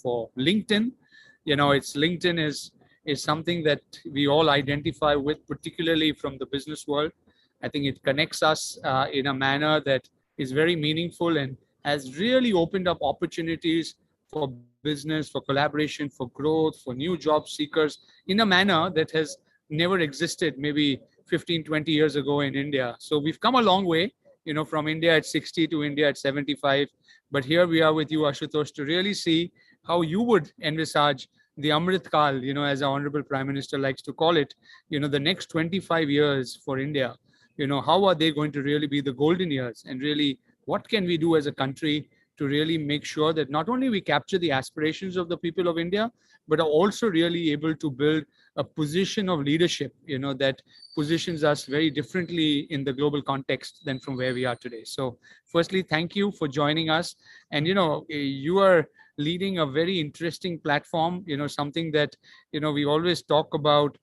for LinkedIn. It's LinkedIn is something that we all identify with, particularly from the business world. I think it connects us in a manner that is very meaningful and has really opened up opportunities for business, for collaboration, for growth, for new job seekers in a manner that has never existed maybe 15, 20 years ago in India. So we've come a long way, from India at 60 to India at 75. But here we are with you, Ashutosh, to really see how you would envisage the Amrit Kal, as our Honorable Prime Minister likes to call it, the next 25 years for India. How are they going to really be the golden years? And really, what can we do as a country to really make sure that not only we capture the aspirations of the people of India, but are also really able to build a position of leadership, that positions us very differently in the global context than from where we are today. So firstly, thank you for joining us. And, you are leading a very interesting platform, something that, we always talk about,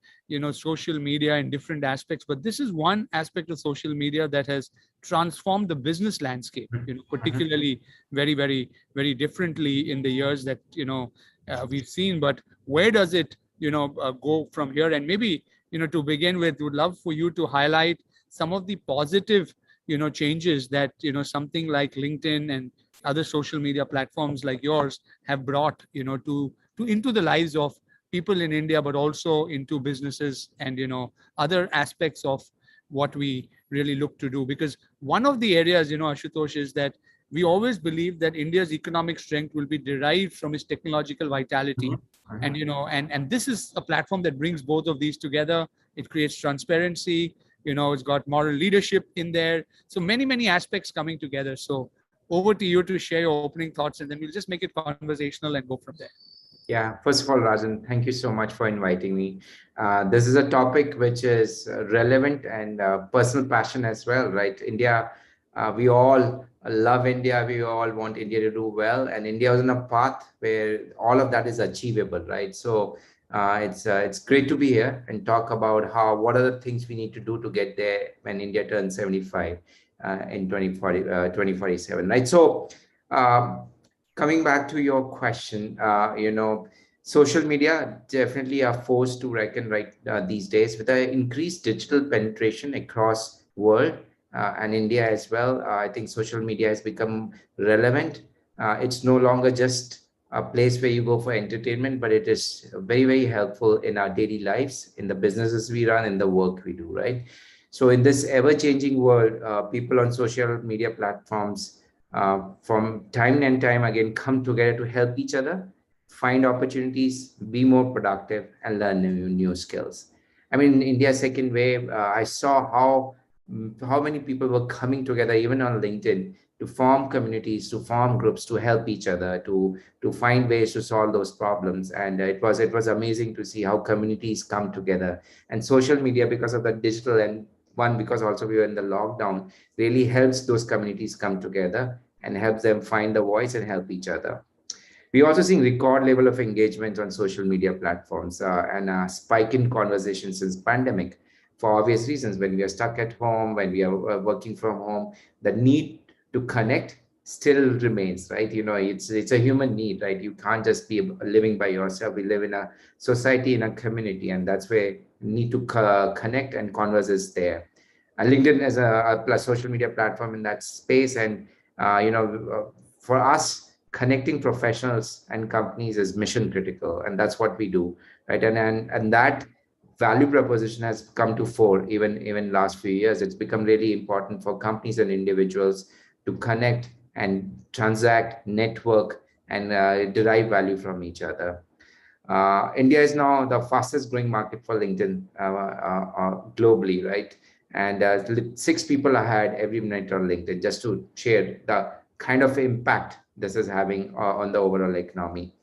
social media in different aspects, but this is one aspect of social media that has transformed the business landscape, particularly very, very, very differently in the years that, we've seen. But where does it, go from here? And maybe, to begin with, would love for you to highlight some of the positive, changes that, something like LinkedIn and other social media platforms like yours have brought, to into the lives of people in India, but also into businesses and, other aspects of what we really look to do. Because one of the areas, Ashutosh, is that we always believe that India's economic strength will be derived from its technological vitality. And, and this is a platform that brings both of these together. It creates transparency, it's got moral leadership in there. So many, many aspects coming together. So over to you to share your opening thoughts, and then we'll just make it conversational and go from there. Yeah, first of all, Rajan, thank you so much for inviting me. This is a topic which is relevant and personal passion as well, right? India, we all love India. We all want India to do well, and India is on a path where all of that is achievable, right? So it's great to be here and talk about what are the things we need to do to get there when India turns 75 in 2047, right? So. Coming back to your question, social media definitely are forced to reckon right these days with the increased digital penetration across world and India as well. I think social media has become relevant. It's no longer just a place where you go for entertainment, but it is very, very helpful in our daily lives, in the businesses we run, in the work we do, right? So in this ever-changing world, people on social media platforms from time and time again come together to help each other find opportunities, be more productive, and learn new skills. I mean, in India's second wave, I saw how many people were coming together, even on LinkedIn, to form communities, to form groups, to help each other, to find ways to solve those problems. And it was amazing to see how communities come together. And social media, because of the digital and one, because also we were in the lockdown, really helps those communities come together and helps them find the voice and help each other. We're also seeing record level of engagement on social media platforms and a spike in conversations since pandemic. For obvious reasons, when we are stuck at home, when we are working from home, the need to connect still remains, right? It's a human need, right? You can't just be living by yourself. We live in a society, in a community, and that's where you need to connect, and converse is there. And LinkedIn is a social media platform in that space, and for us, connecting professionals and companies is mission critical, and that's what we do, right? And that value proposition has come to fore even last few years. It's become really important for companies and individuals to connect and transact, network, and derive value from each other. India is now the fastest growing market for LinkedIn globally, right? And 6 people are hired every minute on LinkedIn, just to share the kind of impact this is having on the overall economy.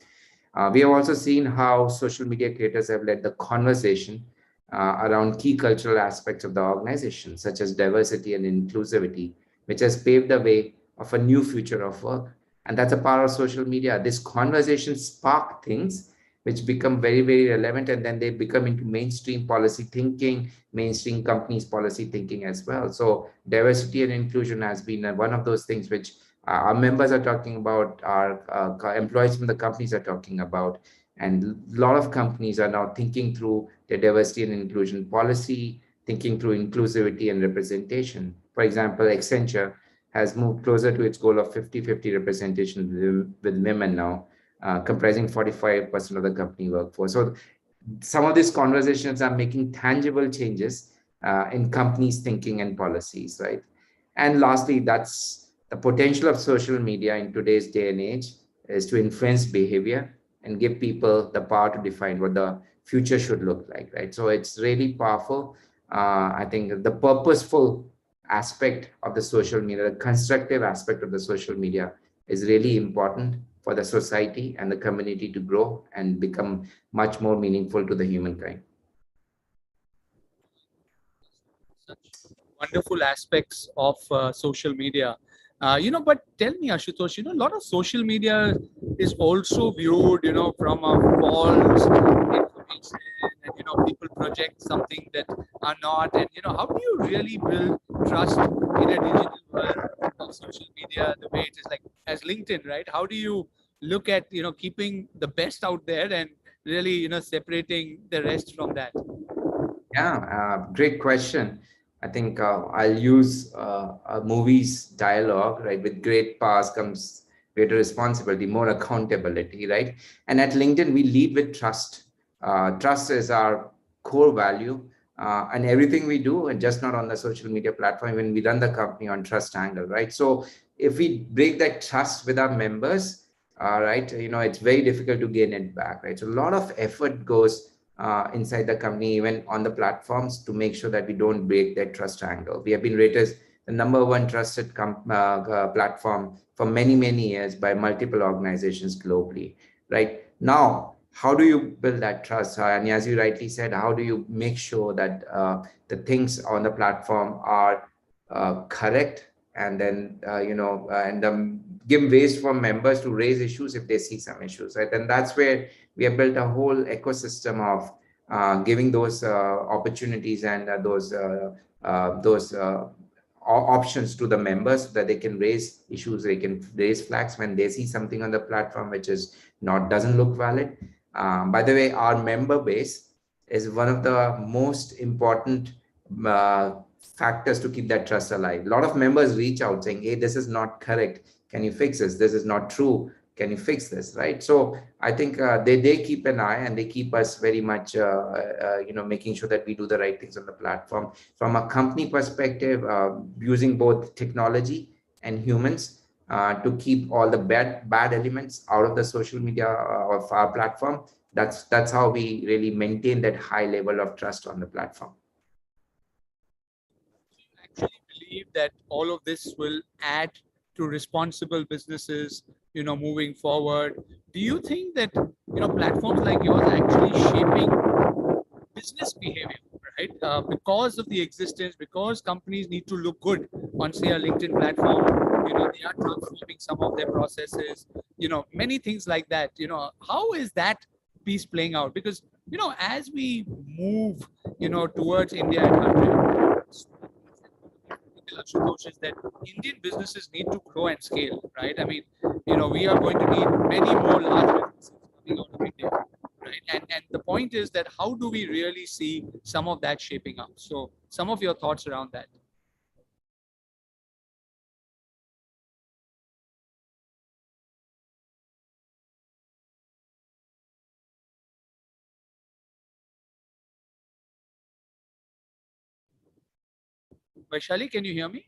We have also seen how social media creators have led the conversation around key cultural aspects of the organization, such as diversity and inclusivity, which has paved the way of a new future of work. And that's a power of social media. This conversation spark things which become very, very relevant, and then they become into mainstream policy thinking, mainstream companies policy thinking as well. So diversity and inclusion has been one of those things which our members are talking about, our employees from the companies are talking about, and a lot of companies are now thinking through their diversity and inclusion policy, thinking through inclusivity and representation. For example, Accenture has moved closer to its goal of 50-50 representation with women now, comprising 45% of the company workforce. So some of these conversations are making tangible changes in companies' thinking and policies, right? And lastly, that's the potential of social media in today's day and age is to influence behavior and give people the power to define what the future should look like, right? So it's really powerful. I think the purposeful aspect of the social media, the constructive aspect of the social media is really important for the society and the community to grow and become much more meaningful to the humankind. Such wonderful aspects of social media. But tell me, Ashutosh, a lot of social media is also viewed, from a false information, and people project something that are not. And how do you really build trust in a digital world of social media the way it is, like as LinkedIn, right? How do you look at keeping the best out there and really separating the rest from that? Yeah, great question. I think I'll use a movie's dialogue, right? With great powers comes greater responsibility, more accountability, right? And at LinkedIn, we lead with trust. Trust is our core value, and everything we do, and just not on the social media platform, when we run the company on trust angle, right? So if we break that trust with our members, right, it's very difficult to gain it back, right? So a lot of effort goes inside the company, even on the platforms, to make sure that we don't break that trust angle. We have been rated the number one trusted platform for many, many years by multiple organizations globally. Right now, how do you build that trust? And as you rightly said, how do you make sure that the things on the platform are correct, and then give ways for members to raise issues if they see some issues, right? And that's where we have built a whole ecosystem of giving those opportunities and those options to the members so that they can raise issues, they can raise flags when they see something on the platform which is not doesn't look valid. By the way, our member base is one of the most important factors to keep that trust alive. A lot of members reach out saying, hey, this is not correct, can you fix this? This is not true, can you fix this, right? So I think they keep an eye, and they keep us very much making sure that we do the right things on the platform. From a company perspective, using both technology and humans to keep all the bad elements out of the social media of our platform. That's how we really maintain that high level of trust on the platform. Actually believe that all of this will add to responsible businesses, moving forward? Do you think that, platforms like yours are actually shaping business behavior, right? Because of the existence, because companies need to look good on, say, a LinkedIn platform, they are transforming some of their processes, many things like that. How is that piece playing out? Because, as we move, towards India at 100, Ashutosh, is that Indian businesses need to grow and scale, right? I mean, we are going to need many more large businesses coming out of India, right? And the point is that how do we really see some of that shaping up? So some of your thoughts around that. Vaishali, can you hear me?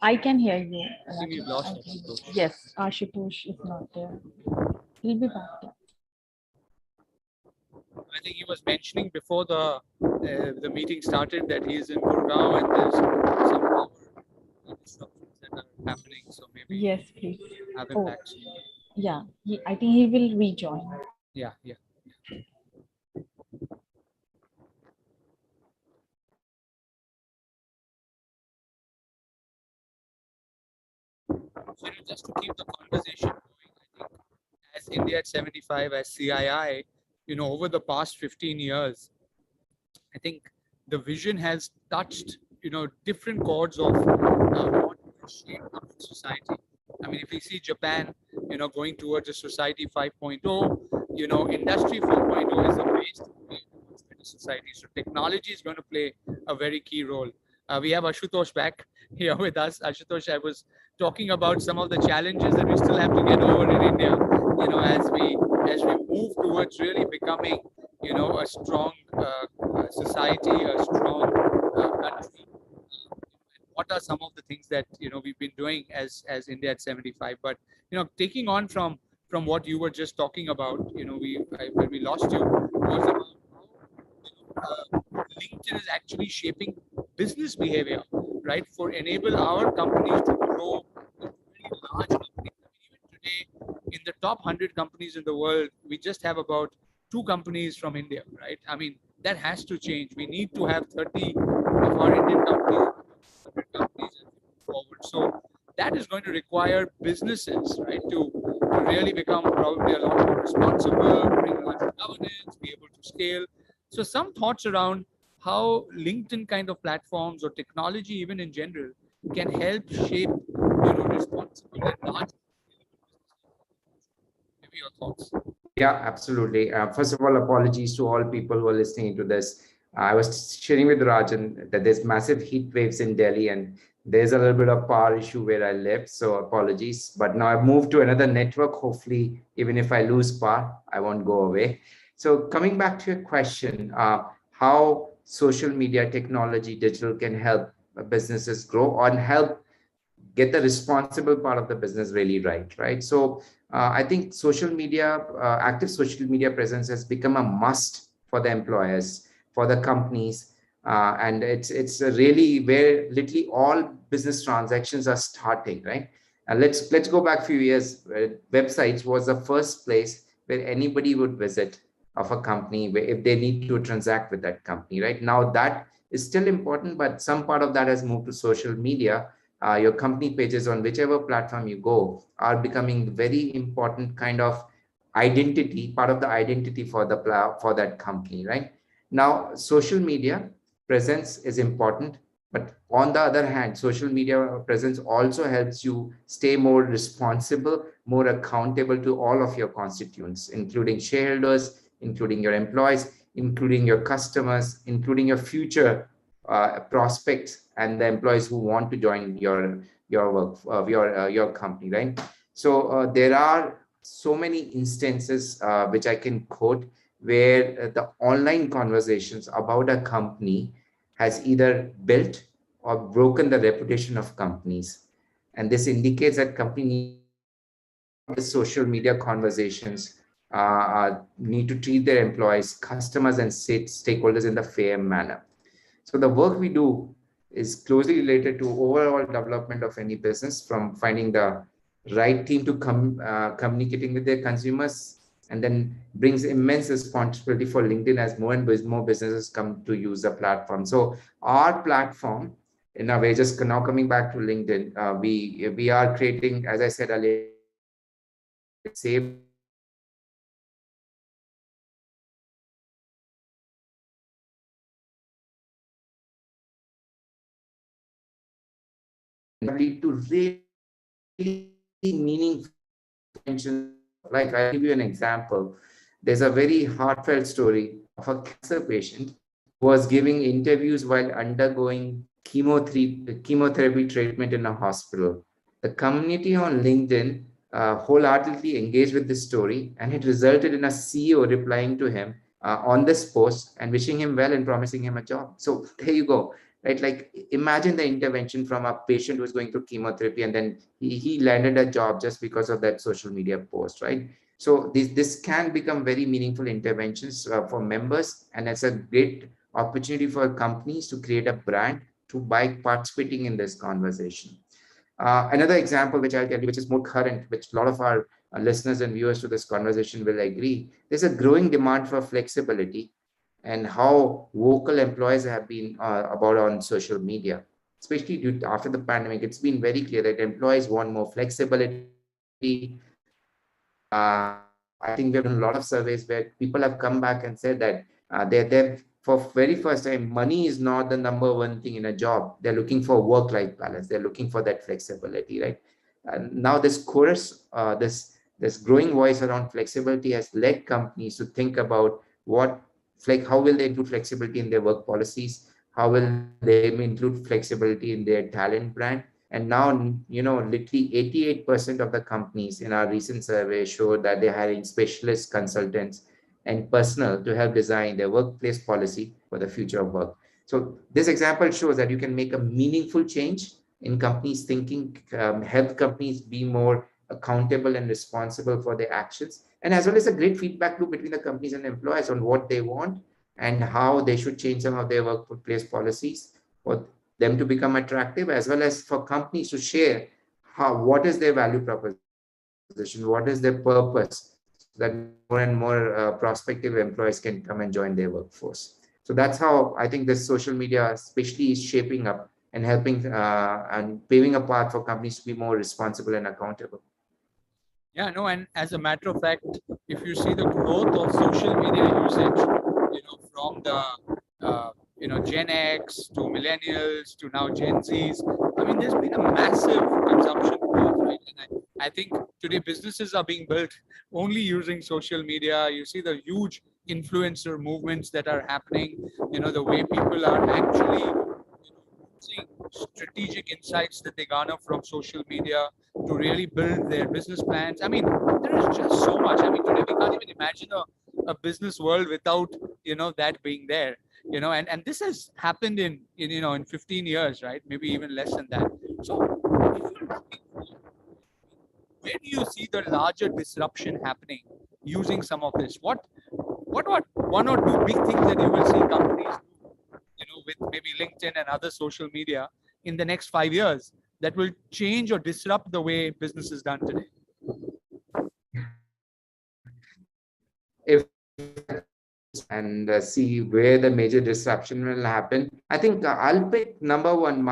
I can hear you. I think we've lost Ashutosh. Yes, Ashutosh is not there. He'll be back. Yeah. I think he was mentioning before the meeting started that he is in Gurgaon and there's some power disruptions that are happening. So maybe Yes, please. have him Oh, back soon. yeah. I think he will rejoin. Yeah, yeah. So, just to keep the conversation going, I think as India at 75, as CII, over the past 15 years, I think the vision has touched, different chords of what will shape our society. I mean, if we see Japan, going towards a society 5.0, industry 4.0 is the base to create a much better society. So technology is going to play a very key role. We have Ashutosh back here with us. Ashutosh, I was talking about some of the challenges that we still have to get over in India, as we move towards really becoming, a strong society, a strong country. What are some of the things that we've been doing as India at 75? But taking on from what you were just talking about, when we lost you was about LinkedIn is actually shaping business behavior, right? For enable our companies to grow into very large companies. I mean, even today, in the top 100 companies in the world, we just have about 2 companies from India, right? I mean, that has to change. We need to have 30 of our Indian companies, 100 companies as we move forward. So that is going to require businesses, right, to really become probably a lot more responsible, bring a lot of governance, be able to scale. So some thoughts around how LinkedIn kind of platforms or technology, even in general, can help shape, responsible and large. Maybe your thoughts. Yeah, absolutely. First of all, apologies to all people who are listening to this. I was sharing with Rajan that there's massive heat waves in Delhi and there's a little bit of power issue where I live. So apologies. But now I've moved to another network. Hopefully, even if I lose power, I won't go away. So coming back to your question, how social media technology, digital can help businesses grow and help get the responsible part of the business really right. So I think social media, active social media presence has become a must for the employers, for the companies, and it's really where literally all business transactions are starting, right? And let's go back a few years. Websites was the first place where anybody would visit of a company where if they need to transact with that company. Right now, that is still important, but some part of that has moved to social media. Your company pages on whichever platform you go are becoming very important kind of identity, part of the identity for for that company. Right now, social media presence is important, but on the other hand, social media presence also helps you stay more responsible, more accountable to all of your constituents, including shareholders, including your employees, including your customers, including your future prospects and the employees who want to join your work your company, right? So there are so many instances which I can quote where the online conversations about a company has either built or broken the reputation of companies, and this indicates that company the social media conversations need to treat their employees, customers, and stakeholders in the fair manner. So the work we do is closely related to overall development of any business, from finding the right team to communicating with their consumers, and then brings immense responsibility for LinkedIn as more and more businesses come to use the platform. So our platform, in a way, just now coming back to LinkedIn, we are creating, as I said earlier, save to really meaningful interventions. Like, I'll give you an example. There's a very heartfelt story of a cancer patient who was giving interviews while undergoing chemotherapy treatment in a hospital. The community on LinkedIn wholeheartedly engaged with this story, and it resulted in a CEO replying to him on this post and wishing him well and promising him a job. So there you go, right? Like, imagine the intervention from a patient who's going through chemotherapy, and then he landed a job just because of that social media post, right? So this can become very meaningful interventions for members, and it's a great opportunity for companies to create a brand to by participating in this conversation. Another example, which I'll tell you, which is more current, which a lot of our listeners and viewers to this conversation will agree, there's a growing demand for flexibility, and how vocal employees have been about on social media, especially after the pandemic. It's been very clear that employees want more flexibility. I think we've done a lot of surveys where people have come back and said that they're for very first time, money is not the number one thing in a job. They're looking for work-life balance. They're looking for that flexibility, right? Now this chorus, this growing voice around flexibility has led companies to think about how will they include flexibility in their work policies? How will they include flexibility in their talent brand? And now, literally 88% of the companies in our recent survey showed that they're hiring specialists, consultants, and personnel to help design their workplace policy for the future of work. So this example shows that you can make a meaningful change in companies thinking, help companies be more accountable and responsible for their actions, and as well as a great feedback loop between the companies and employees on what they want and how they should change some of their workplace policies for them to become attractive, as well as for companies to share what is their value proposition, what is their purpose, so that more and more prospective employees can come and join their workforce. So that's how I think this social media especially is shaping up and helping and paving a path for companies to be more responsible and accountable. Yeah, no, and as a matter of fact, if you see the growth of social media usage, from the Gen X to millennials to now Gen Zs, I mean, there's been a massive consumption growth, right? And I think today businesses are being built only using social media. You see the huge influencer movements that are happening. The way people are actually using strategic insights that they garner from social media to really build their business plans. I mean, there is just so much. I mean, today we can't even imagine a business world without that being there. And this has happened in 15 years, right? Maybe even less than that. So if you're looking for, where do you see the larger disruption happening using some of this? What one or two big things that you will see companies do, with maybe LinkedIn and other social media in the next 5 years that will change or disrupt the way business is done today? If and see where the major disruption will happen, I think I'll pick number one,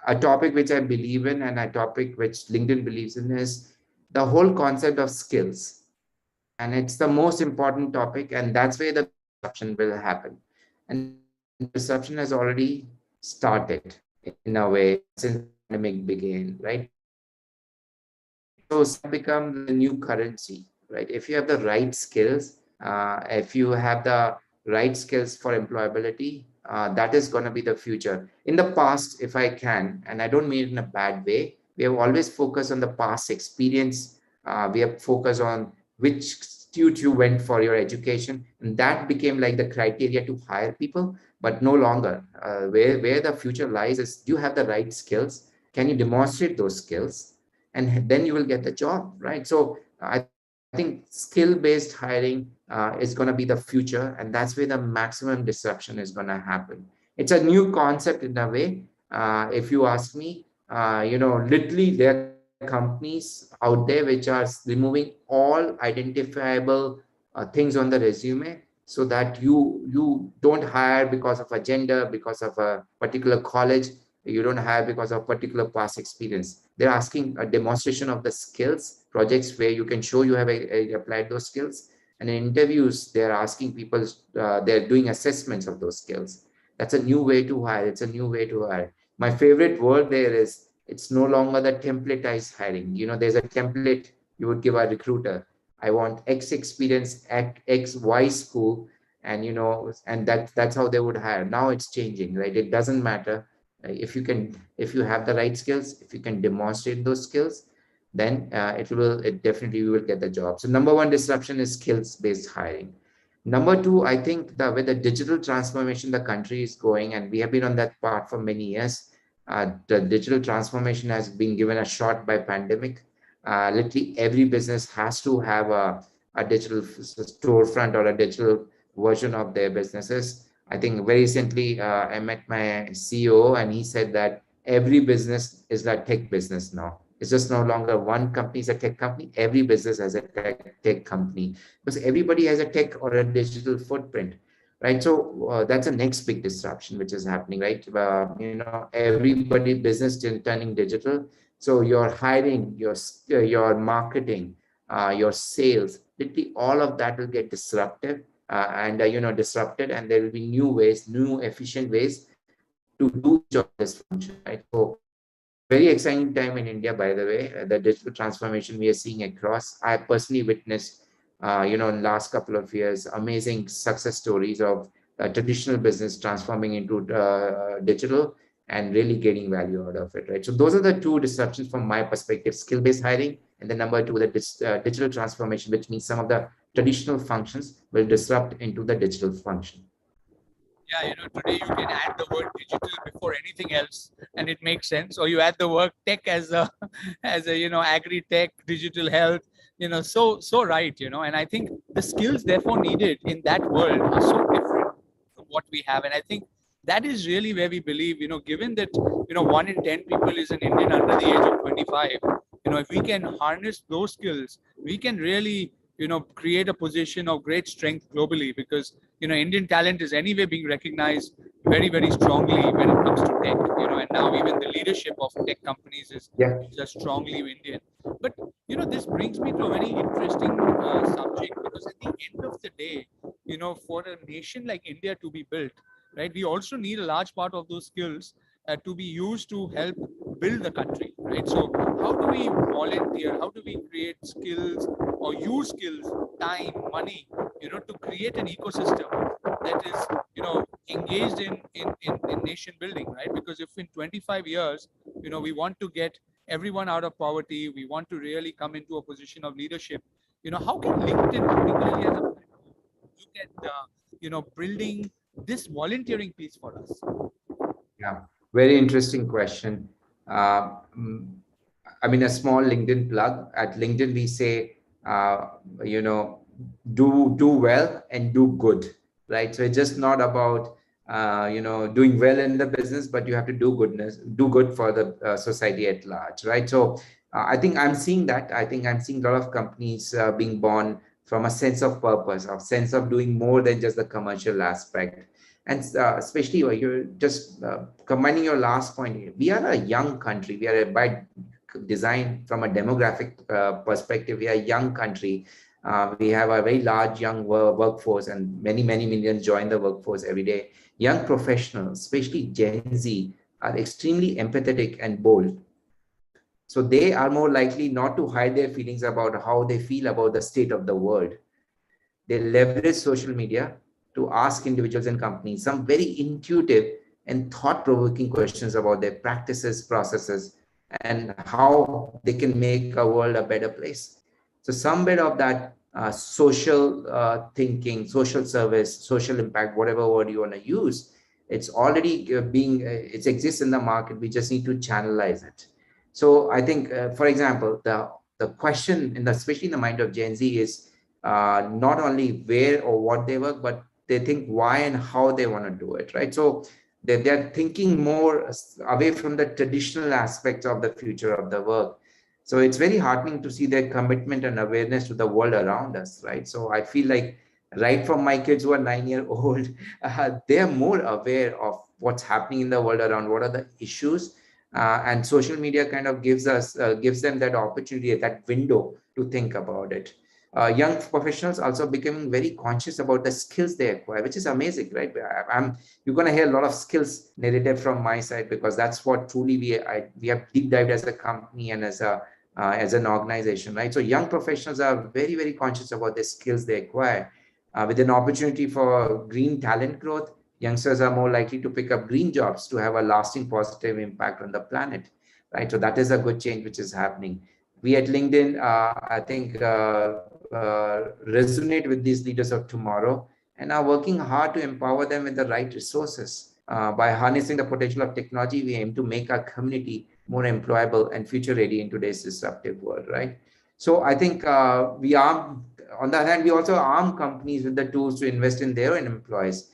a topic which I believe in and a topic which LinkedIn believes in is the whole concept of skills. And it's the most important topic, and that's where the disruption will happen. And disruption has already started in a way since the pandemic began, right? So become the new currency, right? If you have the right skills, if you have the right skills for employability, that is going to be the future. In the past, if I can, and I don't mean it in a bad way, we have always focused on the past experience. We have focused on which institute you went for your education, and that became like the criteria to hire people. But no longer. Where the future lies is, do you have the right skills? Can you demonstrate those skills? And then you will get the job, right? So I think skill-based hiring is going to be the future, and that's where the maximum disruption is going to happen. It's a new concept in a way. If you ask me, literally there are companies out there which are removing all identifiable things on the resume, so that you don't hire because of a gender, because of a particular college. You don't hire because of particular past experience. They're asking a demonstration of the skills, projects where you can show you have applied those skills. And in interviews, they're asking people, they're doing assessments of those skills. That's a new way to hire. It's a new way to hire. My favorite word there is, it's no longer the templatized hiring. There's a template you would give a recruiter. I want X experience at X, Y school, and and that's how they would hire. Now it's changing, right? It doesn't matter. If you have the right skills, if you can demonstrate those skills, then it definitely you will get the job. So number one disruption is skills based hiring. Number two, I think with the digital transformation the country is going, and we have been on that path for many years. The digital transformation has been given a shot by pandemic. Literally every business has to have a digital storefront or a digital version of their businesses. I think very recently I met my CEO, and he said that every business is a tech business now. It's just no longer one company is a tech company. Every business has a tech company, because everybody has a tech or a digital footprint, right? So that's the next big disruption which is happening, right? Everybody business turning digital. So your hiring, your marketing, your sales, literally all of that will get disrupted disrupted, and there will be new ways, new efficient ways to do each of this function, right? So Very exciting time in India, by the way. The digital transformation we are seeing across. I personally witnessed, in last couple of years, amazing success stories of traditional business transforming into digital and really getting value out of it, right? So those are the two disruptions from my perspective: skill-based hiring, and the number two, the digital transformation, which means some of the traditional functions will disrupt into the digital function. Yeah, today you can add the word digital before anything else, and it makes sense. Or you add the word tech as a, as a, agri tech, digital health. So right. And I think the skills therefore needed in that world are so different from what we have, and I think that is really where we believe. Given that 1 in 10 people is an Indian under the age of 25. If we can harness those skills, we can really create a position of great strength globally, because Indian talent is anyway being recognized very, very strongly when it comes to tech. And now even the leadership of tech companies is Yeah. just strongly Indian. But this brings me to a very interesting subject, because at the end of the day, for a nation like India to be built, right, we also need a large part of those skills to be used to help build the country, right? So how do we volunteer? How do we create skills or use skills, time, money, to create an ecosystem that is, engaged in nation building, right? Because if in 25 years, we want to get everyone out of poverty, we want to really come into a position of leadership, how can LinkedIn, particularly as a platform, look at, building this volunteering piece for us? Yeah, very interesting question. Uh, mm, I mean, a small LinkedIn plug. At LinkedIn, we say, you know, do well and do good, right? So it's just not about doing well in the business, but you have to do good for the society at large, right? So I think I'm seeing that. I think I'm seeing a lot of companies being born from a sense of purpose, a sense of doing more than just the commercial aspect. And especially you're just combining your last point here. We are a young country. We are by design from a demographic perspective. We are a young country. We have a very large young workforce, and many, many millions join the workforce every day. Young professionals, especially Gen Z, are extremely empathetic and bold. So they are more likely not to hide their feelings about how they feel about the state of the world. They leverage social media to ask individuals and companies some very intuitive and thought-provoking questions about their practices, processes, and how they can make a world a better place. So some bit of that social thinking, social service, social impact, whatever word you want to use, it's already it exists in the market. We just need to channelize it. So I think, for example, the question, especially in the mind of Gen Z, is not only where or what they work, but they think why and how they want to do it, right? So they're thinking more away from the traditional aspects of the future of the work. So it's very heartening to see their commitment and awareness to the world around us, right? So I feel like right from my kids who are 9 years old, they're more aware of what's happening in the world around, what are the issues, and social media kind of gives them that opportunity, that window to think about it. Young professionals also becoming very conscious about the skills they acquire, which is amazing, right? You're going to hear a lot of skills narrative from my side, because that's what truly we have deep dived as a company and as an organization, right? So young professionals are very, very conscious about the skills they acquire. With an opportunity for green talent growth, youngsters are more likely to pick up green jobs to have a lasting positive impact on the planet, right? So that is a good change which is happening. We at LinkedIn, I think, resonate with these leaders of tomorrow and are working hard to empower them with the right resources. By harnessing the potential of technology, we aim to make our community more employable and future ready in today's disruptive world, right? So I think on the other hand, we also arm companies with the tools to invest in their own employees,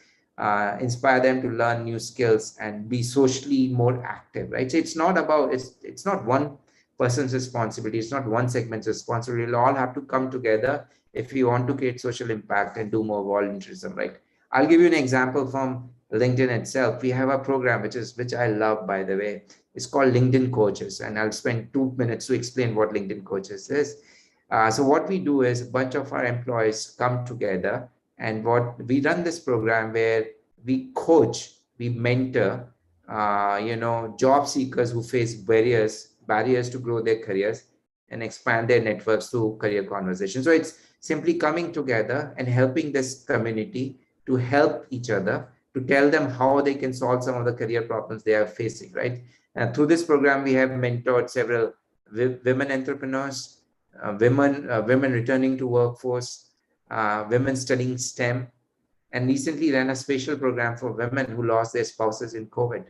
inspire them to learn new skills and be socially more active, right? So it's not one person's responsibility. It's not one segment's responsibility. We'll all have to come together if we want to create social impact and do more volunteerism, right? I'll give you an example from LinkedIn itself. We have a program which I love, by the way. It's called LinkedIn Coaches, and I'll spend 2 minutes to explain what LinkedIn Coaches is. So what we do is a bunch of our employees come together, and what we run this program where we coach, we mentor job seekers who face barriers to grow their careers and expand their networks through career conversation. So it's simply coming together and helping this community to help each other, to tell them how they can solve some of the career problems they are facing, right? And through this program, we have mentored several women entrepreneurs, women returning to workforce, women studying STEM, and recently ran a special program for women who lost their spouses in COVID.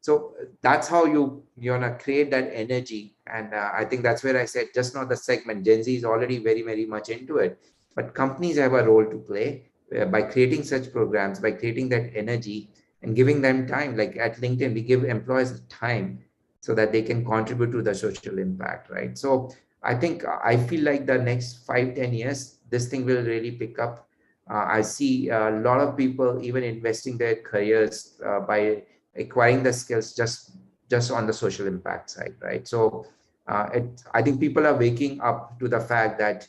So that's how you want to create that energy. And I think that's where I said, just not the segment. Gen Z is already very, very much into it, but companies have a role to play by creating such programs, by creating that energy and giving them time. Like at LinkedIn, we give employees time so that they can contribute to the social impact, right? So I think I feel like the next 5-10 years, this thing will really pick up. I see a lot of people even investing their careers by acquiring the skills just on the social impact side, right? So I think people are waking up to the fact that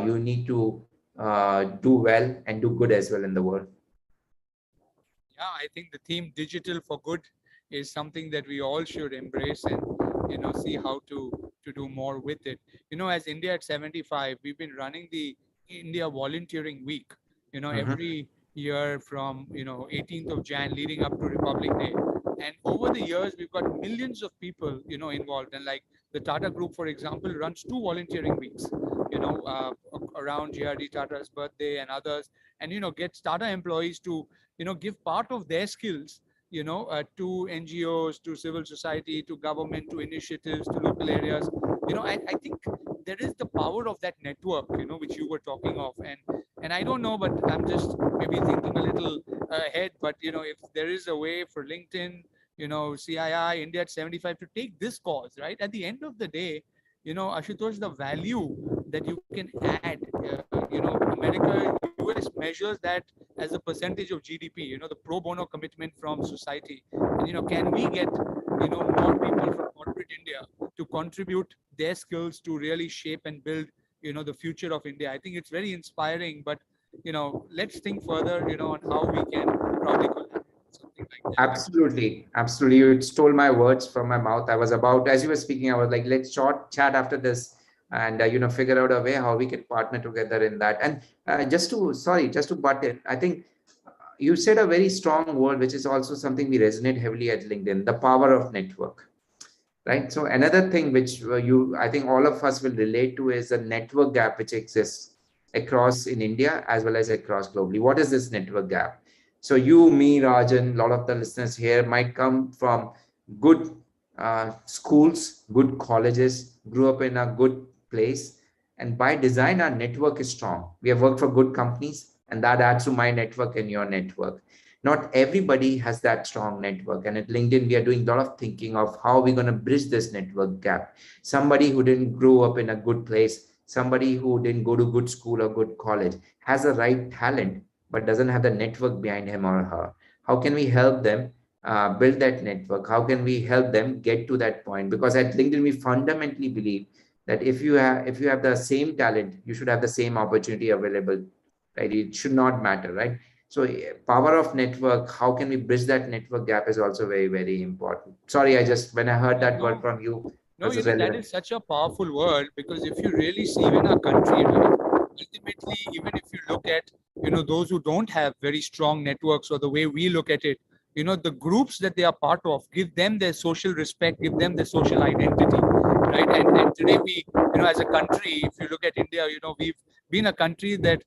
you need to do well and do good as well in the world. Yeah, I think the theme digital for good is something that we all should embrace and see how to do more with it. As India at 75, we've been running the India Volunteering Week. Mhm. Every year from 18th of Jan leading up to Republic Day, and over the years we've got millions of people involved. And like the Tata Group, for example, runs two volunteering weeks. Around GRD Tata's birthday and others, and gets Tata employees to give part of their skills to NGOs, to civil society, to government, to initiatives, to local areas. I think there is the power of that network which you were talking of. And I don't know, but I'm just maybe thinking a little ahead. But if there is a way for LinkedIn, CII, India at 75 to take this cause, right, at the end of the day, Ashutosh, the value that you can add, America, US measures that as a percentage of GDP, the pro bono commitment from society. And, can we get, more people from corporate India to contribute their skills to really shape and build, the future of India? I think it's very inspiring, but, let's think further, on how we can probably collaborate, something like that. Absolutely, absolutely. You stole my words from my mouth. I was about, as you were speaking, I was like, let's short chat after this and, figure out a way how we can partner together in that. And just to butt in, I think you said a very strong word, which is also something we resonate heavily at LinkedIn, the power of network, right? So another thing which I think all of us will relate to is the network gap which exists across in India as well as across globally. What is this network gap? So you, me, Rajan, a lot of the listeners here might come from good schools, good colleges, grew up in a good place, and by design our network is strong. We have worked for good companies, and that adds to my network and your network. Not everybody has that strong network, and at LinkedIn we are doing a lot of thinking of how we're going to bridge this network gap. Somebody who didn't grow up in a good place, somebody who didn't go to good school or good college, has the right talent but doesn't have the network behind him or her. How can we help them build that network? How can we help them get to that point? Because at LinkedIn we fundamentally believe that if you have the same talent, you should have the same opportunity available, right? It should not matter, right? So power of network, how can we bridge that network gap is also very, very important. Sorry, I just, when I heard that word No, from you, no, was just that relevant. is such a powerful word, because if you really see in our country, right, ultimately, even if you look at, those who don't have very strong networks, or the way we look at it, the groups that they are part of, give them their social respect, give them their social identity, right? And today we, as a country, if you look at India, we've been a country that,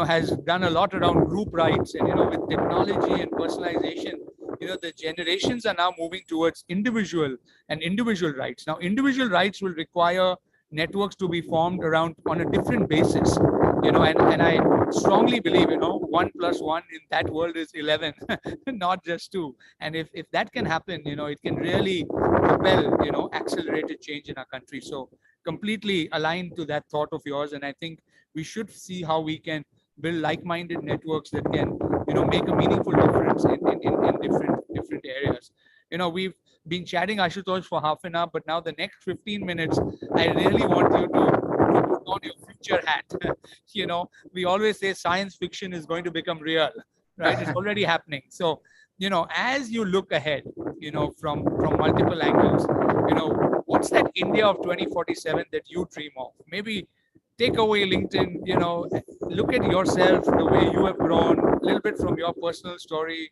has done a lot around group rights. And, with technology and personalization, the generations are now moving towards individual rights. Now, individual rights will require networks to be formed around on a different basis. And I strongly believe, 1+1 in that world is 11, not just two. And if that can happen, it can really propel, accelerated change in our country. So completely aligned to that thought of yours. And I think we should see how we can build like-minded networks that can, make a meaningful difference in different areas. We've been chatting, Ashutosh, for half an hour, but now the next 15 minutes, I really want you to put on your future hat. We always say science fiction is going to become real, right? It's already happening. So as you look ahead, from multiple angles, what's that India of 2047 that you dream of? Maybe take away LinkedIn, look at yourself, the way you have grown, a little bit from your personal story.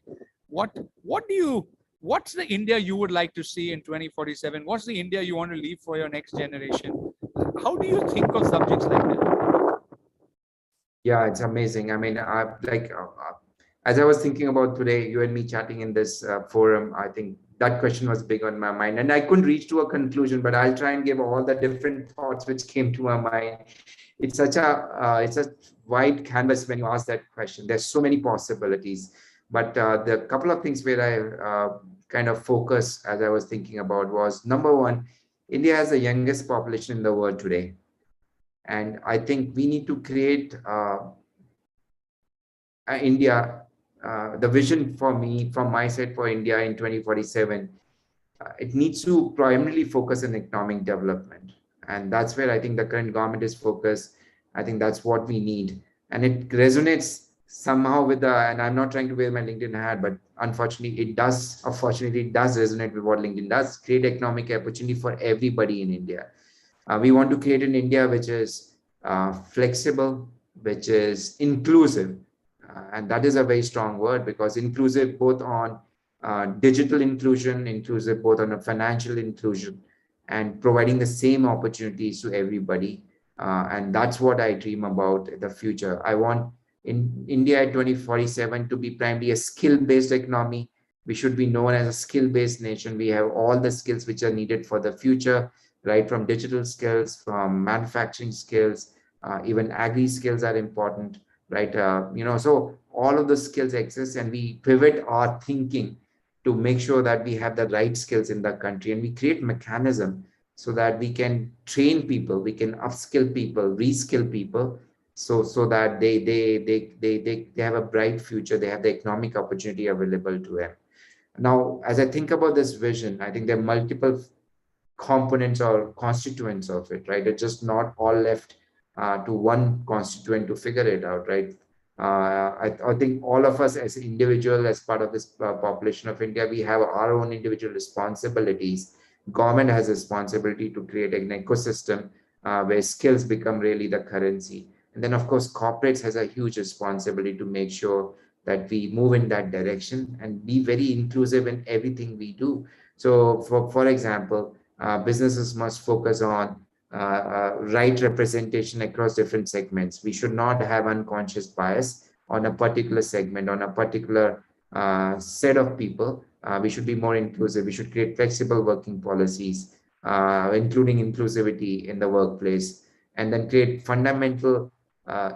What's the India you would like to see in 2047? What's the India you want to leave for your next generation? How do you think of subjects like that? Yeah, it's amazing. I mean, as I was thinking about today, you and me chatting in this forum, I think that question was big on my mind, and I couldn't reach to a conclusion. But I'll try and give all the different thoughts which came to my mind. It's a wide canvas when you ask that question. There's so many possibilities, but the couple of things where I kind of focus as I was thinking about was number one, India has the youngest population in the world today, and I think we need to create India, the vision for me, from my side for India in 2047, it needs to primarily focus on economic development. And that's where I think the current government is focused. I think that's what we need. And it resonates somehow with and I'm not trying to wear my LinkedIn hat, but unfortunately, it does resonate with what LinkedIn does, create economic opportunity for everybody in India. We want to create an India which is flexible, which is inclusive, and that is a very strong word, because inclusive both on digital inclusion, inclusive both on a financial inclusion, and providing the same opportunities to everybody. And that's what I dream about in the future. I want in India 2047 to be primarily a skill-based economy. We should be known as a skill-based nation. We have all the skills which are needed for the future, right? From digital skills, from manufacturing skills, even agri skills are important, right? So all of the skills exist, and we pivot our thinking to make sure that we have the right skills in the country, and we create mechanism so that we can train people, we can upskill people, reskill people, so that they have a bright future, they have the economic opportunity available to them. Now, as I think about this vision, I think there are multiple components or constituents of it, right? It's just not all left to one constituent to figure it out, right? I think all of us as individual, as part of this population of India, we have our own individual responsibilities. Government has a responsibility to create an ecosystem where skills become really the currency. And then, of course, corporates has a huge responsibility to make sure that we move in that direction and be very inclusive in everything we do. So, for example, businesses must focus on right representation across different segments. We should not have unconscious bias on a particular segment, on a particular set of people. We should be more inclusive. We should create flexible working policies, including inclusivity in the workplace, and then create fundamental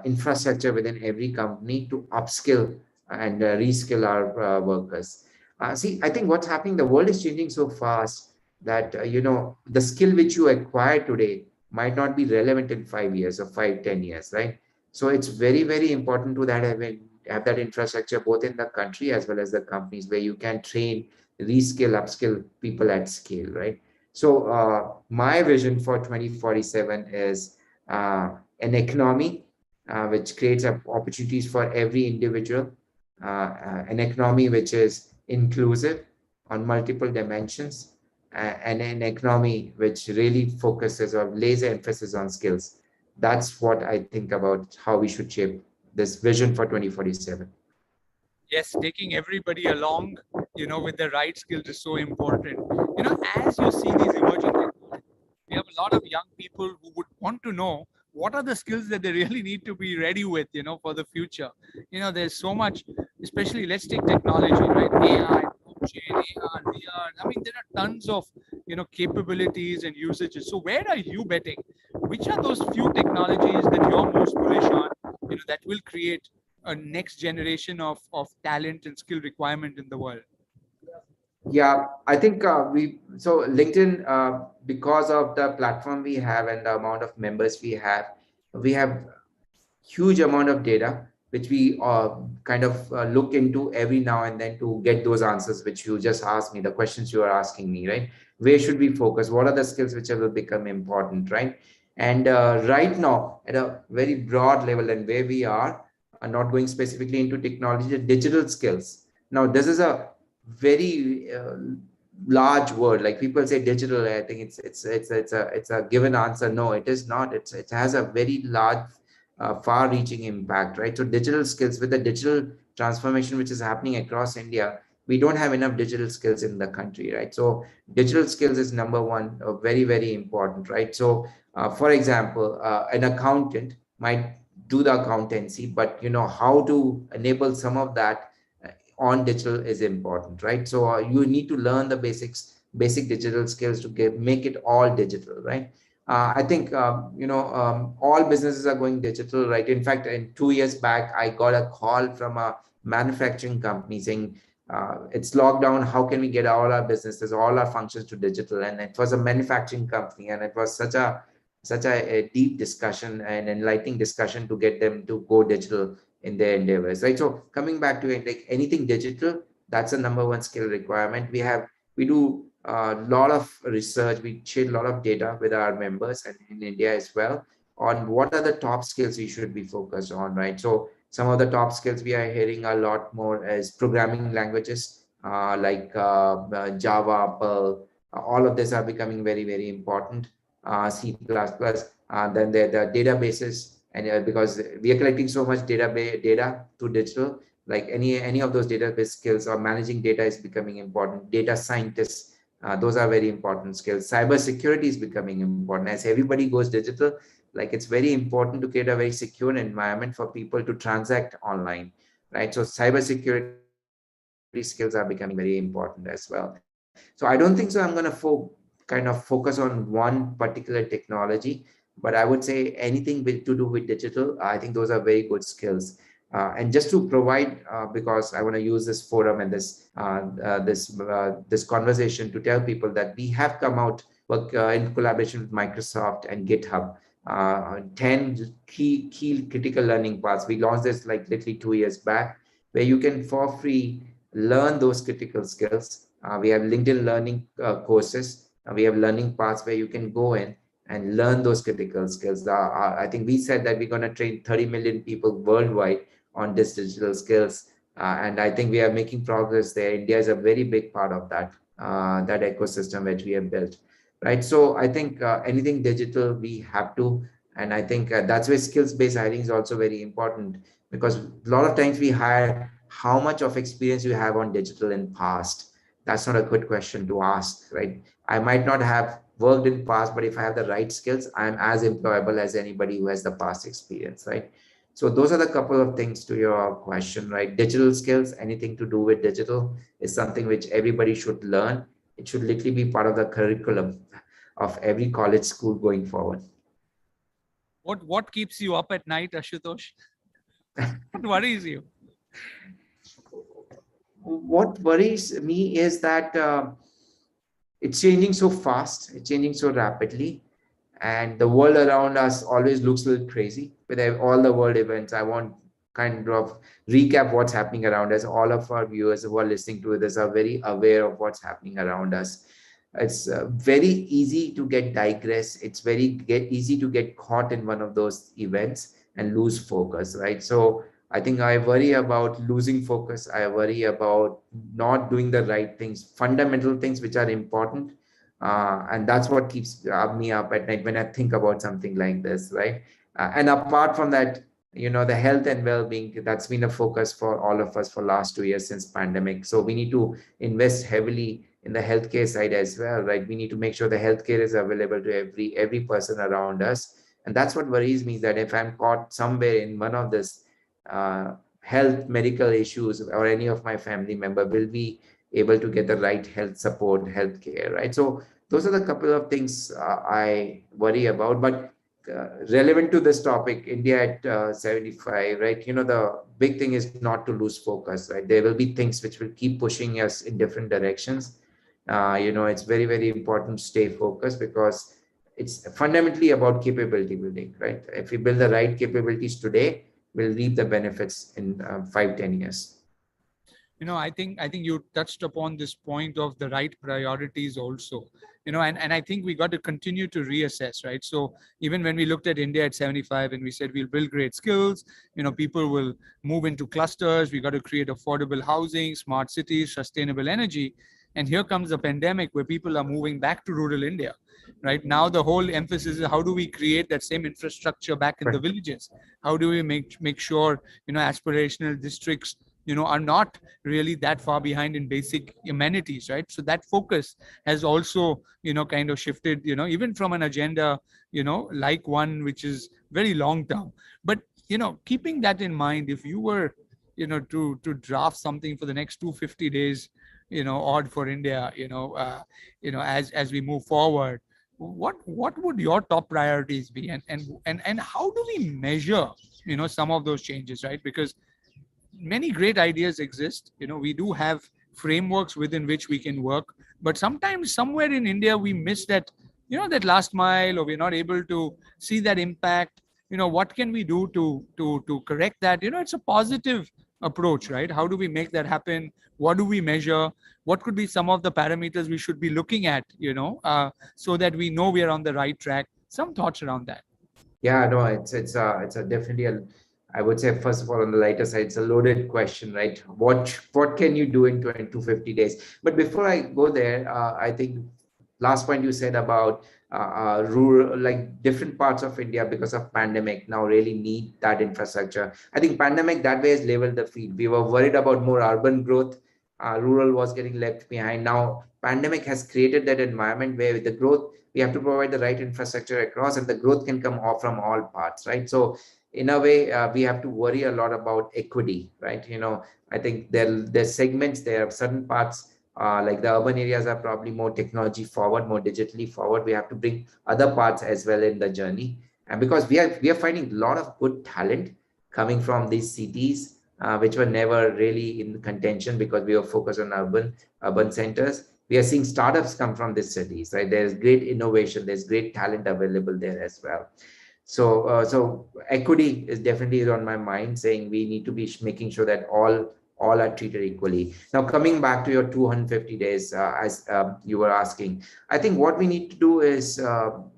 infrastructure within every company to upskill and reskill our workers. See, I think what's happening, the world is changing so fast that the skill which you acquire today might not be relevant in 5 years or 5, 10 years, right? So it's very, very important to that have that infrastructure both in the country as well as the companies, where you can train, reskill, upskill people at scale, right? So my vision for 2047 is an economy which creates opportunities for every individual, an economy which is inclusive on multiple dimensions, and an economy which really focuses or lays emphasis on skills. That's what I think about how we should shape this vision for 2047. Yes, taking everybody along, with the right skills is so important. As you see these emerging technologies, we have a lot of young people who would want to know what are the skills that they really need to be ready with, for the future. There's so much, especially let's take technology, right? AI, blockchain, AR, VR. I mean, there are tons of, capabilities and usages. So where are you betting? Which are those few technologies that you're most bullish on, that will create a next generation of talent and skill requirement in the world? Yeah, I think LinkedIn, because of the platform we have and the amount of members we have huge amount of data which we kind of look into every now and then to get those answers which you just asked me, the questions you are asking me, right? Where should we focus? What are the skills which will become important, right? And right now, at a very broad level, and where we are not going specifically into technology, the digital skills. Now, this is a very large word. Like people say digital, I think it's a given answer. No, it is not. It has a very large, far-reaching impact, right? So digital skills, with the digital transformation which is happening across India, we don't have enough digital skills in the country, right? So digital skills is number one, very, very important, right? So for example, an accountant might do the accountancy, but how to enable some of that on digital is important, right? So you need to learn the basic digital skills to make it all digital, right? I think all businesses are going digital, right? In fact, in 2 years back, I got a call from a manufacturing company saying, it's lockdown, how can we get all our businesses, all our functions to digital? And it was a manufacturing company, and it was such a deep discussion and enlightening discussion to get them to go digital in their endeavors, right? So coming back to it, like anything digital, that's a number one skill requirement. We do a lot of research, we share a lot of data with our members and in India as well on what are the top skills we should be focused on, right? So some of the top skills we are hearing a lot more as programming languages, like Java, Perl, all of this are becoming very, very important. C++, then the databases, and because we are collecting so much data to digital, like any of those database skills or managing data is becoming important. Data scientists, those are very important skills. Cyber security is becoming important as everybody goes digital. Like it's very important to create a very secure environment for people to transact online, right? So cyber security skills are becoming very important as well. So I don't think so I'm going to kind of focus on one particular technology, but I would say anything to do with digital, I think those are very good skills. And just to provide, because I want to use this forum and this conversation to tell people that we have come out work in collaboration with Microsoft and GitHub, 10 key critical learning paths. We launched this like literally 2 years back, where you can for free learn those critical skills. We have LinkedIn learning courses. We have learning paths where you can go in and learn those critical skills. I think we said that we're going to train 30 million people worldwide on this digital skills. And I think we are making progress there. India is a very big part of that ecosystem which we have built, right? So I think anything digital, we have to, and I think that's where skills-based hiring is also very important, because a lot of times we hire how much of experience you have on digital in past. That's not a good question to ask, right? I might not have worked in past, but if I have the right skills, I'm as employable as anybody who has the past experience, right? So those are the couple of things to your question, right? Digital skills, anything to do with digital is something which everybody should learn. It should literally be part of the curriculum of every college school going forward. What keeps you up at night, Ashutosh? What worries you? What worries me is that it's changing so fast, it's changing so rapidly, and the world around us always looks a little crazy with all the world events. I want kind of recap what's happening around us. All of our viewers who are listening to this are very aware of what's happening around us. It's very easy to get digress. It's easy to get caught in one of those events and lose focus, right? So I think I worry about losing focus. I worry about not doing the right things, fundamental things which are important. And that's what keeps me up at night when I think about something like this, right? And apart from that, the health and well-being, that's been a focus for all of us for last 2 years since pandemic. So we need to invest heavily in the healthcare side as well, right? We need to make sure the healthcare is available to every person around us. And that's what worries me, that if I'm caught somewhere in one of this health medical issues, or any of my family member, will be able to get the right health support, healthcare, right? So those are the couple of things I worry about. But relevant to this topic, India at 75, right? The big thing is not to lose focus, right? There will be things which will keep pushing us in different directions. It's very, very important to stay focused, because it's fundamentally about capability building, right? If we build the right capabilities today, we'll reap the benefits in 5-10 years. I think you touched upon this point of the right priorities also. And I think we got to continue to reassess, right? So even when we looked at India at 75 and we said we'll build great skills, people will move into clusters, we got to create affordable housing, smart cities, sustainable energy. And here comes the pandemic where people are moving back to rural India. Right now, the whole emphasis is how do we create that same infrastructure back in the villages? How do we make sure aspirational districts are not really that far behind in basic amenities, right? So that focus has also kind of shifted, even from an agenda, like one which is very long term. But keeping that in mind, if you were to draft something for the next 250 days, odd for India, as we move forward, what would your top priorities be, and how do we measure some of those changes, right? Because many great ideas exist. We do have frameworks within which we can work, but sometimes somewhere in India we miss that, that last mile, or we're not able to see that impact. What can we do to correct that? It's a positive approach, right? How do we make that happen? What do we measure? What could be some of the parameters we should be looking at, so that we know we are on the right track? Some thoughts around that. Yeah, no, it's a definitely a, I would say, first of all, on the lighter side, it's a loaded question, right? What can you do in 250 days? But before I go there, I think last point you said about rural, like different parts of India because of pandemic now really need that infrastructure. I think pandemic that way has leveled the field. We were worried about more urban growth. Rural was getting left behind. Now pandemic has created that environment where with the growth, we have to provide the right infrastructure across, and the growth can come off from all parts, right? So in a way, we have to worry a lot about equity, right? I think there's segments, there are certain parts, like the urban areas are probably more technology forward, more digitally forward. We have to bring other parts as well in the journey. And because we are finding a lot of good talent coming from these cities, which were never really in contention because we were focused on urban centers. We are seeing startups come from these cities, right? There's great innovation, there's great talent available there as well. So equity is definitely on my mind, saying we need to be making sure that all are treated equally. Now, coming back to your 250 days, as you were asking, I think what we need to do is,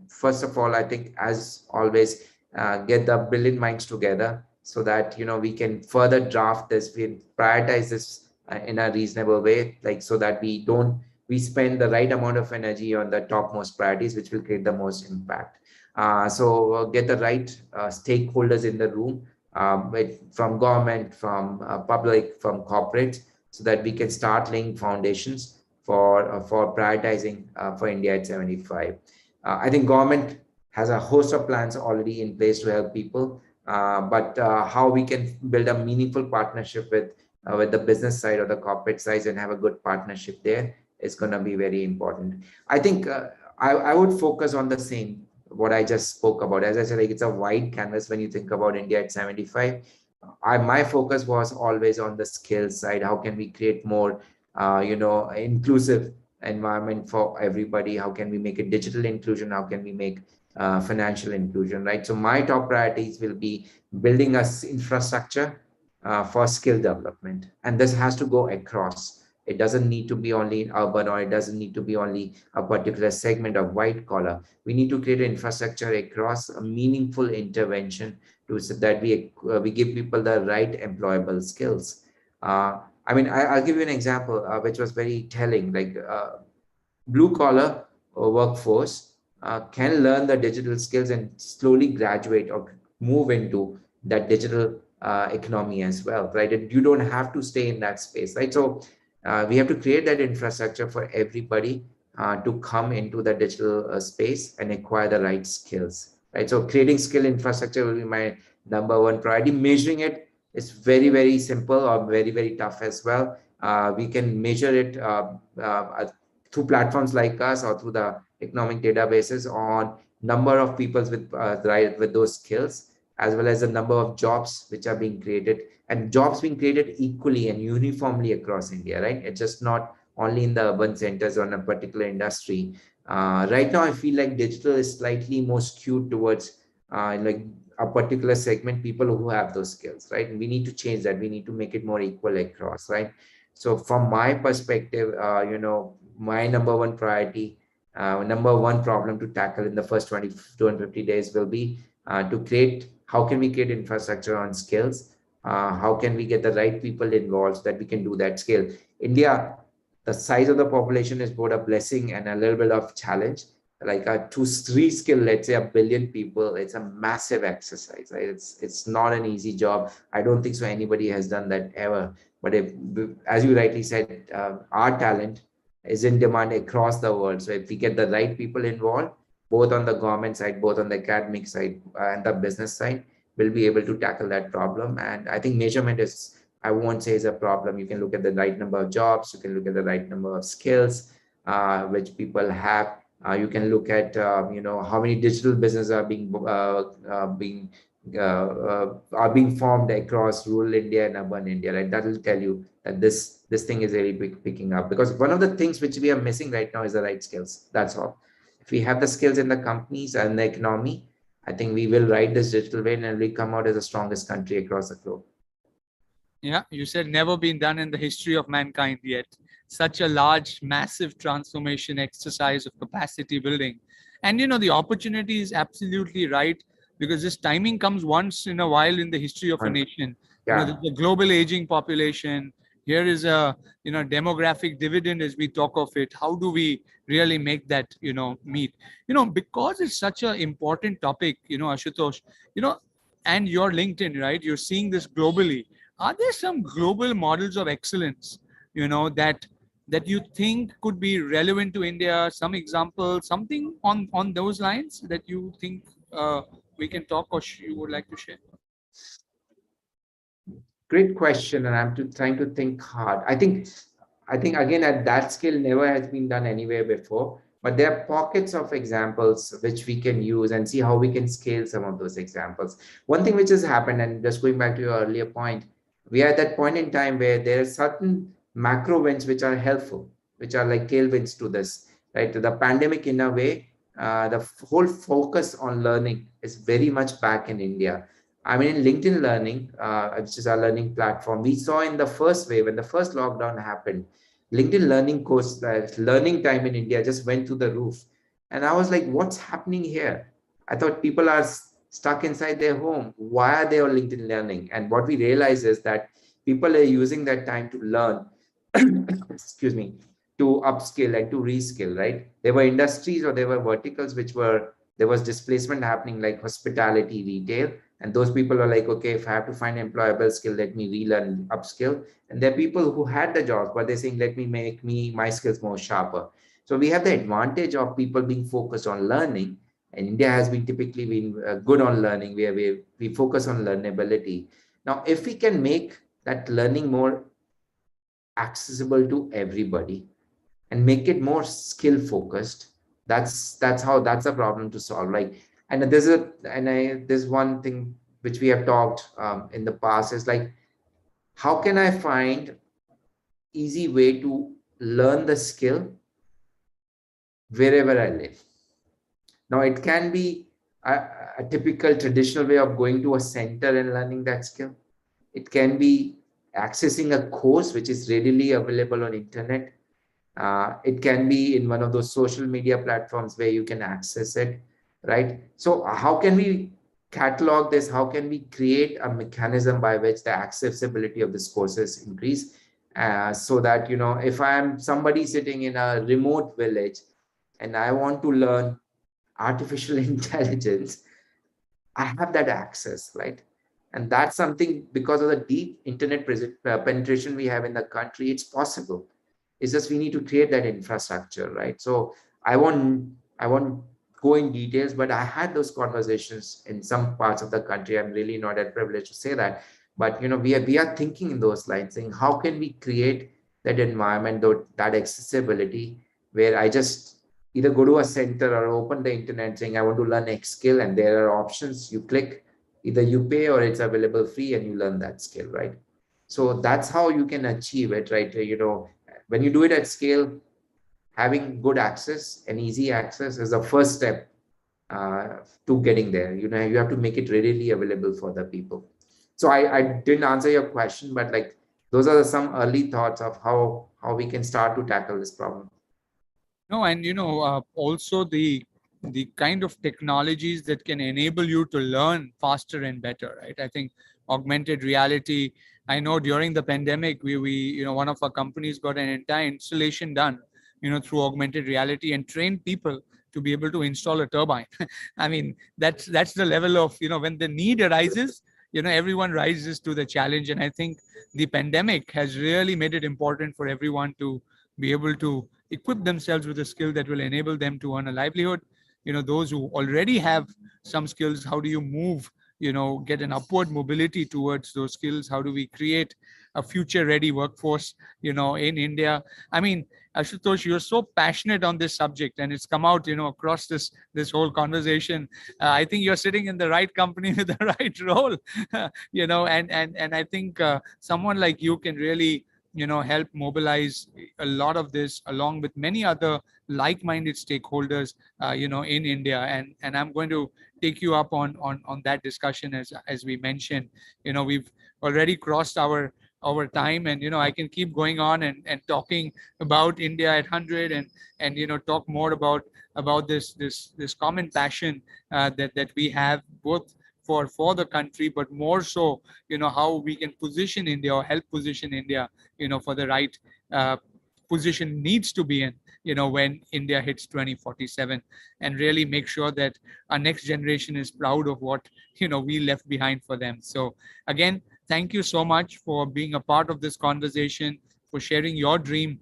first of all, I think as always, get the brilliant minds together so that we can further draft this, we prioritize this in a reasonable way, like so that we spend the right amount of energy on the topmost priorities, which will create the most impact. So get the right stakeholders in the room, from government, from public, from corporate, so that we can start laying foundations for prioritizing for India at 75. I think government has a host of plans already in place to help people, but how we can build a meaningful partnership with the business side or the corporate side and have a good partnership there is going to be very important. I think I would focus on the same what I just spoke about. As I said, like it's a wide canvas when you think about India at 75. My focus was always on the skills side. How can we create more, inclusive environment for everybody? How can we make it digital inclusion? How can we make financial inclusion, right? So my top priorities will be building us infrastructure for skill development, and this has to go across. It doesn't need to be only in urban, or it doesn't need to be only a particular segment of white collar. We need to create an infrastructure across a meaningful intervention so that we give people the right employable skills. I'll give you an example which was very telling. Like blue collar workforce can learn the digital skills and slowly graduate or move into that digital economy as well, right? And you don't have to stay in that space, right? So we have to create that infrastructure for everybody to come into the digital space and acquire the right skills, right? So creating skill infrastructure will be my number one priority. Measuring it is very, very simple or very, very tough as well. We can measure it through platforms like us or through the economic databases on number of people with those skills, as well as the number of jobs which are being created, and jobs being created equally and uniformly across India, right? It's just not only in the urban centers or in a particular industry. Right now, I feel like digital is slightly more skewed towards like a particular segment, people who have those skills, right? And we need to change that. We need to make it more equal across, right? So from my perspective, my number one priority, number one problem to tackle in the first 20 to 150 days will be to create, how can we create infrastructure on skills? How can we get the right people involved so that we can do that scale? India, the size of the population is both a blessing and a little bit of challenge. Like to reskill, let's say 1 billion people, it's a massive exercise, right? It's not an easy job. I don't think so anybody has done that ever. But if, as you rightly said, our talent is in demand across the world. So if we get the right people involved, both on the government side, both on the academic side and the business side, we'll be able to tackle that problem. And I think measurement is, I won't say is a problem. You can look at the right number of jobs, you can look at the right number of skills which people have. You can look at how many digital businesses are being formed across rural India and urban India, right? That will tell you that this thing is really picking up, because one of the things which we are missing right now is the right skills. That's all. If we have the skills in the companies and the economy, I think we will ride this digital wave and we come out as the strongest country across the globe. Yeah, you said never been done in the history of mankind yet. Such a large, massive transformation exercise of capacity building. And the opportunity is absolutely right, because this timing comes once in a while in the history of a nation. Yeah. There's a global aging population. Here is a demographic dividend as we talk of it. How do we really make that meet? Because it's such an important topic, Ashutosh, and your LinkedIn, right? You're seeing this globally. Are there some global models of excellence that you think could be relevant to India? Some examples, something on those lines that you think we can talk, or you would like to share? Great question, and trying to think hard. I think again, at that scale never has been done anywhere before. But there are pockets of examples which we can use and see how we can scale some of those examples. One thing which has happened, and just going back to your earlier point, we are at that point in time where there are certain macro winds which are helpful, which are like tailwinds to this, right? The pandemic, in a way, the whole focus on learning is very much back in India. I mean, in LinkedIn Learning, which is our learning platform, we saw in the first wave, when the first lockdown happened, LinkedIn Learning course, learning time in India just went through the roof. And I was like, what's happening here? I thought people are stuck inside their home. Why are they on LinkedIn Learning? And what we realized is that people are using that time to learn, excuse me, to upskill and to reskill, right? There were industries or there were verticals there was displacement happening, like hospitality, retail. And those people are like, okay, if I have to find employable skill, let me relearn, upskill. And there are people who had the jobs, but they're saying, let me make my skills more sharper. So we have the advantage of people being focused on learning. And India has been typically been good on learning. We focus on learnability. Now, if we can make that learning more accessible to everybody and make it more skill focused, that's a problem to solve. Like, and there's one thing which we have talked in the past is like, how can I find easy way to learn the skill wherever I live? Now, it can be a typical traditional way of going to a center and learning that skill. It can be accessing a course which is readily available on internet. It can be in one of those social media platforms where you can access it, right? So how can we catalog this? How can we create a mechanism by which the accessibility of this courses increase? So that, if I'm somebody sitting in a remote village and I want to learn artificial intelligence, I have that access, right? And that's something, because of the deep internet penetration we have in the country, it's possible. It's just we need to create that infrastructure, right? So I won't go in details, but I had those conversations in some parts of the country. I'm really not that privileged to say that, but we are thinking in those lines, saying how can we create that environment, that accessibility, where I just either go to a center or open the internet saying I want to learn X skill, and there are options. You click, either you pay or it's available free, and you learn that skill, right? So that's how you can achieve it, right? When you do it at scale, having good access and easy access is the first step to getting there. You have to make it readily available for the people. So I didn't answer your question, but like, those are some early thoughts of how we can start to tackle this problem. No, and also the kind of technologies that can enable you to learn faster and better, right? I think augmented reality. I know during the pandemic, we one of our companies got an entire installation done, through augmented reality and trained people to be able to install a turbine. I mean, that's the level of when the need arises, everyone rises to the challenge, and I think the pandemic has really made it important for everyone to be able to equip themselves with a skill that will enable them to earn a livelihood. Those who already have some skills, how do you move, get an upward mobility towards those skills? How do we create a future ready workforce, in India? I mean, Ashutosh, you're so passionate on this subject, and it's come out, across this whole conversation. I think you're sitting in the right company with the right role, and I think someone like you can really help mobilize a lot of this along with many other like-minded stakeholders in India, and I'm going to take you up on that discussion. As we mentioned, we've already crossed our time, and I can keep going on and talking about India at 100, and talk more about this common passion that we have, both for the country, but more so how we can position India or help position India for the right uh, position needs to be in, when India hits 2047, and really make sure that our next generation is proud of what, we left behind for them. So again, thank you so much for being a part of this conversation, for sharing your dream,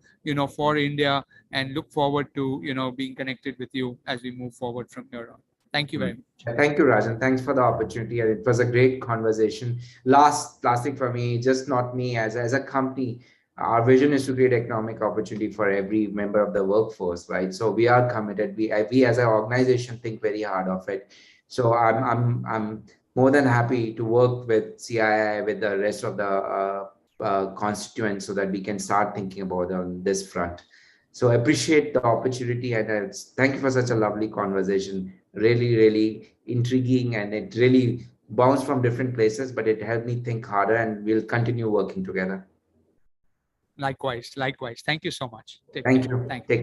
for India, and look forward to, being connected with you as we move forward from here on. Thank you very much. Thank you, Rajan. Thanks for the opportunity. And it was a great conversation. Last thing for me, just not me, as a company, our vision is to create economic opportunity for every member of the workforce, right? So we are committed. We as an organization think very hard of it. So I'm more than happy to work with CII, with the rest of the constituents, so that we can start thinking about on this front. So I appreciate the opportunity, and thank you for such a lovely conversation. Really, really intriguing, and it really bounced from different places, but it helped me think harder, and we'll continue working together. Likewise. Thank you so much. Take Thank care. you. Thank you. Take